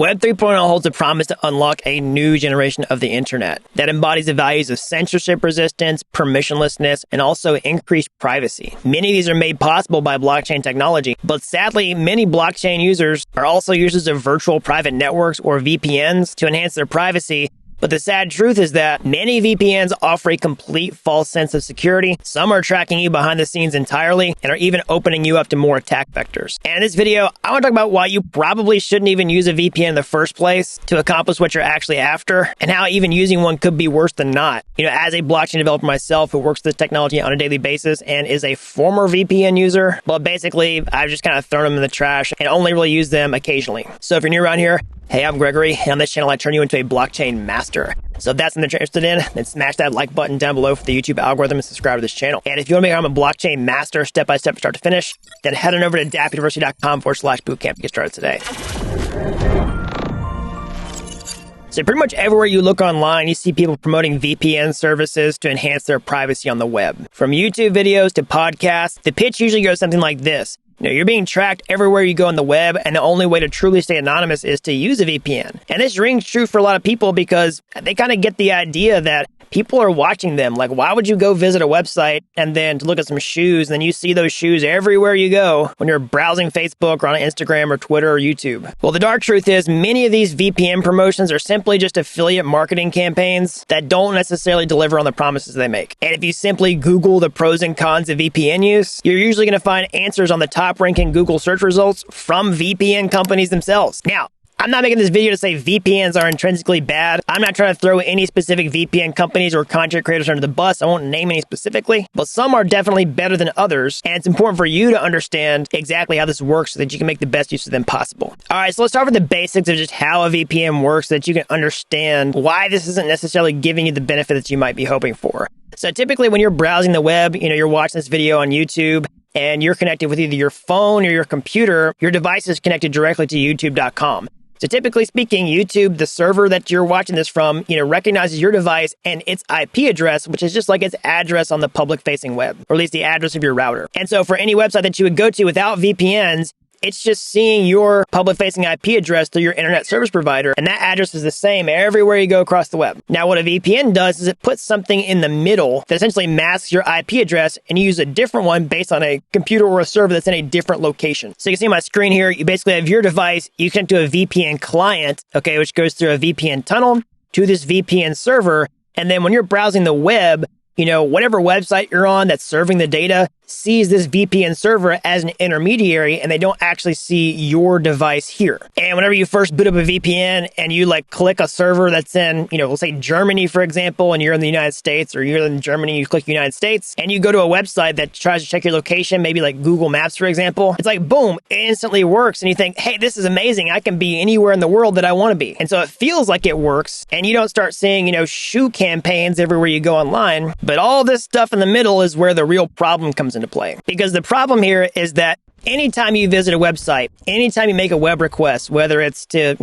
Web 3.0 holds a promise to unlock a new generation of the internet that embodies the values of censorship resistance, permissionlessness, and also increased privacy. Many of these are made possible by blockchain technology, but sadly, many blockchain users are also users of virtual private networks or VPNs to enhance their privacy. But the sad truth is that many VPNs offer a complete false sense of security. Some are tracking you behind the scenes entirely and are even opening you up to more attack vectors. And in this video, I want to talk about why you probably shouldn't even use a VPN in the first place to accomplish what you're actually after, and how even using one could be worse than not. You know, as a blockchain developer myself who works with this technology on a daily basis and is a former VPN user, well, basically, I've just kind of thrown them in the trash and only really use them occasionally. So if you're new around here, hey, I'm Gregory, and on this channel, I turn you into a blockchain master. So if that's something you're interested in, then smash that like button down below for the YouTube algorithm and subscribe to this channel. And if you want to make sure I'm a blockchain master step-by-step from start to finish, then head on over to dappuniversity.com/bootcamp to get started today. So pretty much everywhere you look online, you see people promoting VPN services to enhance their privacy on the web. From YouTube videos to podcasts, the pitch usually goes something like this. You know, you're being tracked everywhere you go on the web, and the only way to truly stay anonymous is to use a VPN. And this rings true for a lot of people because they kind of get the idea that people are watching them. Like, why would you go visit a website and then to look at some shoes, and then you see those shoes everywhere you go when you're browsing Facebook or on Instagram or Twitter or YouTube? Well, the dark truth is many of these VPN promotions are simply just affiliate marketing campaigns that don't necessarily deliver on the promises they make. And if you simply Google the pros and cons of VPN use, you're usually going to find answers on the top-ranking Google search results from VPN companies themselves. Now, I'm not making this video to say VPNs are intrinsically bad. I'm not trying to throw any specific VPN companies or content creators under the bus. I won't name any specifically, but some are definitely better than others. And it's important for you to understand exactly how this works so that you can make the best use of them possible. All right, so let's start with the basics of just how a VPN works so that you can understand why this isn't necessarily giving you the benefit that you might be hoping for. So typically when you're browsing the web, you're watching this video on YouTube, and you're connected with either your phone or your computer, your device is connected directly to youtube.com. So typically speaking, YouTube, the server that you're watching this from, recognizes your device and its IP address, which is just like its address on the public-facing web, or at least the address of your router. And so for any website that you would go to without VPNs, it's just seeing your public-facing IP address through your internet service provider, and that address is the same everywhere you go across the web. Now, what a VPN does is it puts something in the middle that essentially masks your IP address, and you use a different one based on a computer or a server that's in a different location. So you can see on my screen here, you basically have your device, you connect to a VPN client, okay, which goes through a VPN tunnel to this VPN server, and then when you're browsing the web, whatever website you're on that's serving the data sees this VPN server as an intermediary, and they don't actually see your device here. And whenever you first boot up a VPN and you click a server that's in, let's say Germany, for example, and you're in the United States, or you're in Germany, you click United States, and you go to a website that tries to check your location, maybe like Google Maps, for example, it's like, boom, it instantly works. And you think, hey, this is amazing. I can be anywhere in the world that I want to be. And so it feels like it works, and you don't start seeing, shoe campaigns everywhere you go online. But all this stuff in the middle is where the real problem comes into play. Because the problem here is that anytime you visit a website, anytime you make a web request, whether it's to,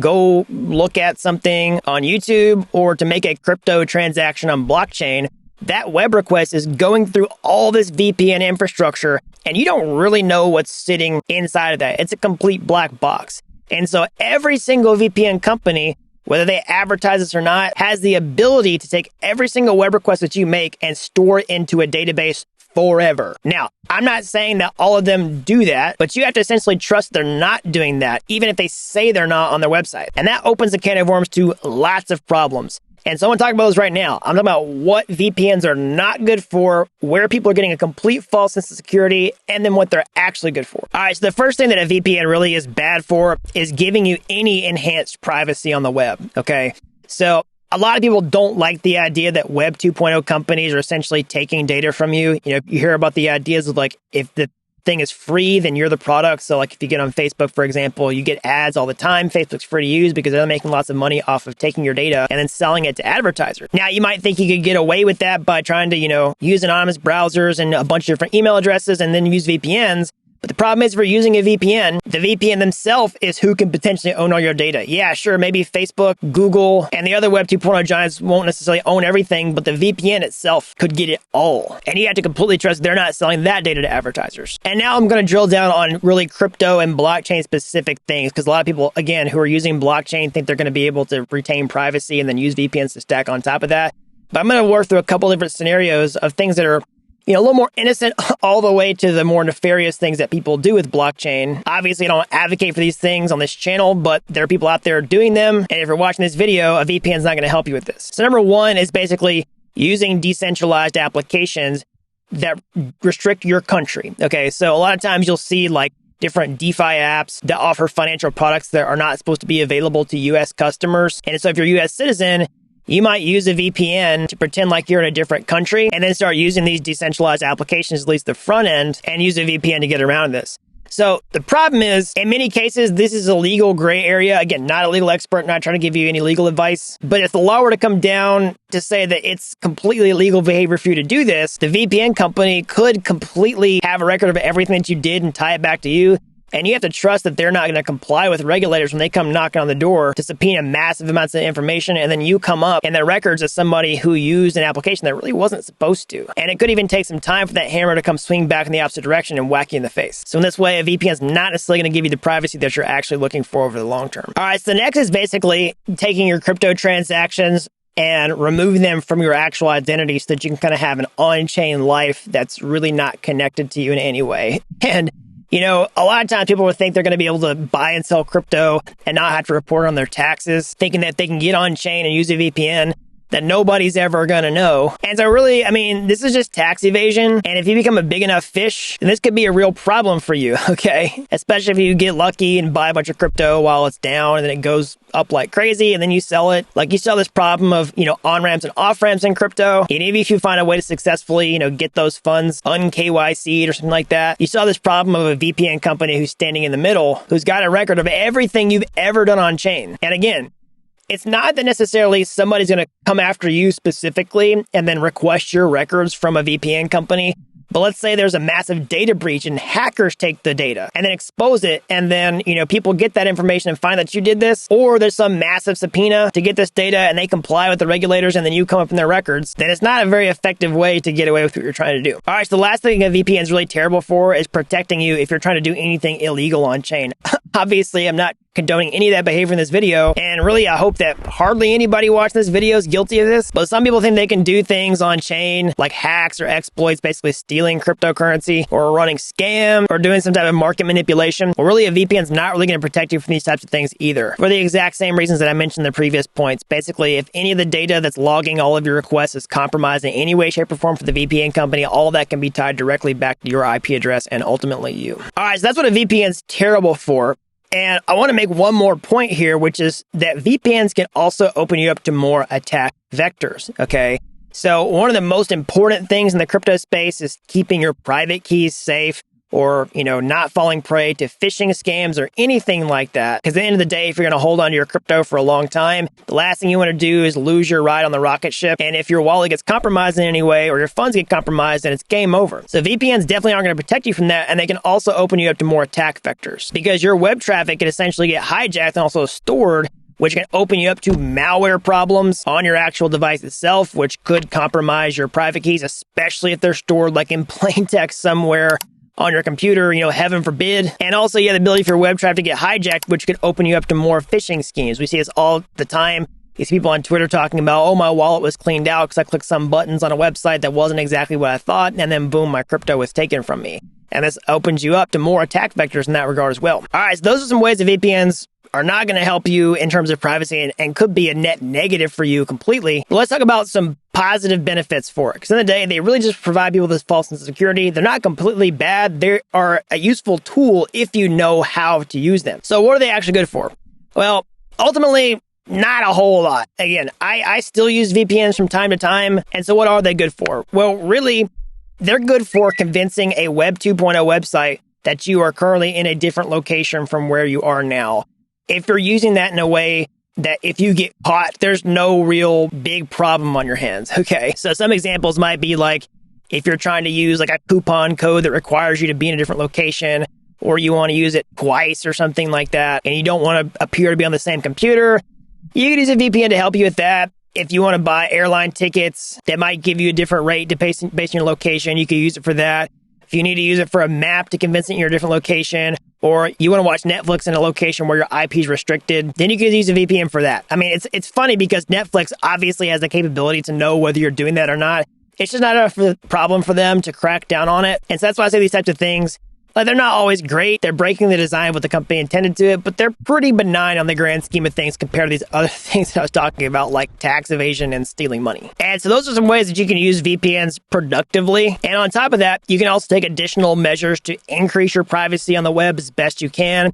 go look at something on YouTube or to make a crypto transaction on blockchain, that web request is going through all this VPN infrastructure, and you don't really know what's sitting inside of that. It's a complete black box. And so every single VPN company, whether they advertise this or not, has the ability to take every single web request that you make and store it into a database forever. Now, I'm not saying that all of them do that, but you have to essentially trust they're not doing that, even if they say they're not on their website. And that opens a can of worms to lots of problems. And so I want to talk about those right now. I'm talking about what VPNs are not good for, where people are getting a complete false sense of security, and then what they're actually good for. All right, so the first thing that a VPN really is bad for is giving you any enhanced privacy on the web, okay? So a lot of people don't like the idea that Web 2.0 companies are essentially taking data from you. You hear about the ideas of if the thing is free, then you're the product. So if you get on Facebook, for example, you get ads all the time. Facebook's free to use because they're making lots of money off of taking your data and then selling it to advertisers. Now, you might think you could get away with that by trying to, use anonymous browsers and a bunch of different email addresses and then use VPNs. But the problem is if you're using a VPN, the VPN themselves is who can potentially own all your data. Yeah, sure, maybe Facebook, Google, and the other Web 2.0 giants won't necessarily own everything, but the VPN itself could get it all. And you have to completely trust they're not selling that data to advertisers. And now I'm going to drill down on really crypto and blockchain specific things, because a lot of people, again, who are using blockchain think they're going to be able to retain privacy and then use VPNs to stack on top of that. But I'm going to work through a couple different scenarios of things that are a little more innocent all the way to the more nefarious things that people do with blockchain. Obviously, I don't advocate for these things on this channel, but there are people out there doing them. And if you're watching this video, a VPN is not going to help you with this. So number one is basically using decentralized applications that restrict your country. Okay, so a lot of times you'll see like different DeFi apps that offer financial products that are not supposed to be available to US customers. And so if you're a US citizen, you might use a VPN to pretend like you're in a different country and then start using these decentralized applications, at least the front end, and use a VPN to get around this. So the problem is, in many cases, this is a legal gray area. Again, not a legal expert, not trying to give you any legal advice. But if the law were to come down to say that it's completely illegal behavior for you to do this, the VPN company could completely have a record of everything that you did and tie it back to you. And you have to trust that they're not going to comply with regulators when they come knocking on the door to subpoena massive amounts of information. And then you come up in their records as somebody who used an application that really wasn't supposed to. And it could even take some time for that hammer to come swing back in the opposite direction and whack you in the face. So in this way, a VPN is not necessarily going to give you the privacy that you're actually looking for over the long term. All right, so the next is basically taking your crypto transactions and removing them from your actual identity so that you can kind of have an on-chain life that's really not connected to you in any way. And a lot of times people would think they're going to be able to buy and sell crypto and not have to report on their taxes, thinking that they can get on chain and use a VPN that nobody's ever going to know. And so really, this is just tax evasion. And if you become a big enough fish, then this could be a real problem for you, okay? Especially if you get lucky and buy a bunch of crypto while it's down and then it goes up like crazy and then you sell it. Like you sell this problem of, on-ramps and off-ramps in crypto. And even if you find a way to successfully, get those funds un-KYC'd or something like that, you saw this problem of a VPN company who's standing in the middle, who's got a record of everything you've ever done on chain. And again, it's not that necessarily somebody's going to come after you specifically and then request your records from a VPN company. But let's say there's a massive data breach and hackers take the data and then expose it. And then, people get that information and find that you did this, or there's some massive subpoena to get this data and they comply with the regulators and then you come up in their records. Then it's not a very effective way to get away with what you're trying to do. All right. So the last thing a VPN is really terrible for is protecting you if you're trying to do anything illegal on chain. Obviously, I'm not condoning any of that behavior in this video. And really, I hope that hardly anybody watching this video is guilty of this. But some people think they can do things on chain like hacks or exploits, basically stealing cryptocurrency or running scam or doing some type of market manipulation. Well, really, a VPN is not really going to protect you from these types of things either. For the exact same reasons that I mentioned in the previous points. Basically, if any of the data that's logging all of your requests is compromised in any way, shape, or form for the VPN company, all that can be tied directly back to your IP address and ultimately you. All right, so that's what a VPN is terrible for. And I want to make one more point here, which is that VPNs can also open you up to more attack vectors, okay? So one of the most important things in the crypto space is keeping your private keys safe or, not falling prey to phishing scams or anything like that. Because at the end of the day, if you're going to hold on to your crypto for a long time, the last thing you want to do is lose your ride on the rocket ship. And if your wallet gets compromised in any way or your funds get compromised, then it's game over. So VPNs definitely aren't going to protect you from that. And they can also open you up to more attack vectors because your web traffic can essentially get hijacked and also stored, which can open you up to malware problems on your actual device itself, which could compromise your private keys, especially if they're stored like in plain text somewhere on your computer, heaven forbid. And also you have the ability for your web traffic to get hijacked, which could open you up to more phishing schemes. We see this all the time. You see people on Twitter talking about, oh, my wallet was cleaned out because I clicked some buttons on a website that wasn't exactly what I thought. And then boom, my crypto was taken from me. And this opens you up to more attack vectors in that regard as well. All right, so those are some ways that VPNs are not going to help you in terms of privacy and could be a net negative for you completely. But let's talk about some positive benefits for it. Because in the day, they really just provide people with this false sense of security. They're not completely bad. They are a useful tool if you know how to use them. So what are they actually good for? Well, ultimately, not a whole lot. Again, I still use VPNs from time to time. And so what are they good for? Well, really, they're good for convincing a Web 2.0 website that you are currently in a different location from where you are now. If you're using that in a way that if you get caught, there's no real big problem on your hands. Okay, so some examples might be like, If you're trying to use like a coupon code that requires you to be in a different location, or you want to use it twice or something like that, and you don't want to appear to be on the same computer, you can use a VPN to help you with that. If you want to buy airline tickets that might give you a different rate based on your location, you can use it for that. If you need to use it for a map to convince it you're in a different location, or you want to watch Netflix in a location where your IP is restricted, then you can use a VPN for that. I mean, it's funny because Netflix obviously has the capability to know whether you're doing that or not. It's just not a problem for them to crack down on it. And so that's why I say these types of things, like, they're not always great. They're breaking the design of what the company intended to it, but they're pretty benign on the grand scheme of things compared to these other things that I was talking about, like tax evasion and stealing money. And so those are some ways that you can use VPNs productively. And on top of that, you can also take additional measures to increase your privacy on the web as best you can,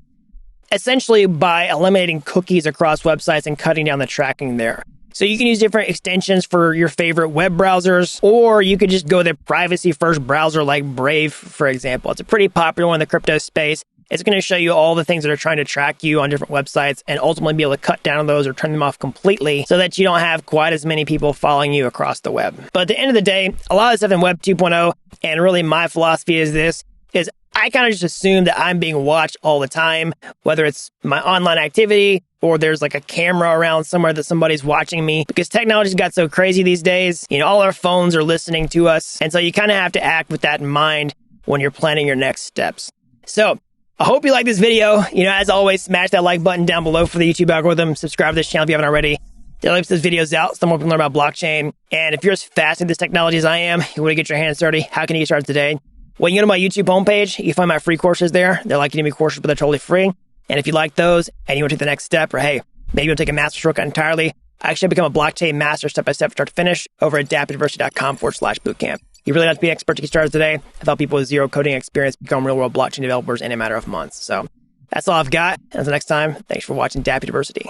essentially by eliminating cookies across websites and cutting down the tracking there. So you can use different extensions for your favorite web browsers, or you could just go the privacy-first browser like Brave, for example. It's a pretty popular one in the crypto space. It's going to show you all the things that are trying to track you on different websites and ultimately be able to cut down on those or turn them off completely so that you don't have quite as many people following you across the web. But at the end of the day, a lot of stuff in Web 2.0, and really my philosophy is this, is I kind of just assume that I'm being watched all the time, whether it's my online activity or there's like a camera around somewhere that somebody's watching me, because technology's got so crazy these days. You know, all our phones are listening to us. And so you kind of have to act with that in mind when you're planning your next steps. So I hope you like this video. You know, as always, smash that like button down below for the YouTube algorithm. Subscribe to this channel if you haven't already. Daily puts those videos out so more people learn about blockchain. And if you're as fascinated with this technology as I am, you want to get your hands dirty, how can you get started today? When you go to my YouTube homepage, you find my free courses there. They're like Udemy courses, but they're totally free. And if you like those and you want to take the next step, or hey, maybe you want to take a master stroke entirely, I actually become a blockchain master step-by-step start to finish over at dappuniversity.com/bootcamp. You really have to be an expert to get started today. I've helped people with zero coding experience become real-world blockchain developers in a matter of months. So that's all I've got. Until next time, thanks for watching Dapp University.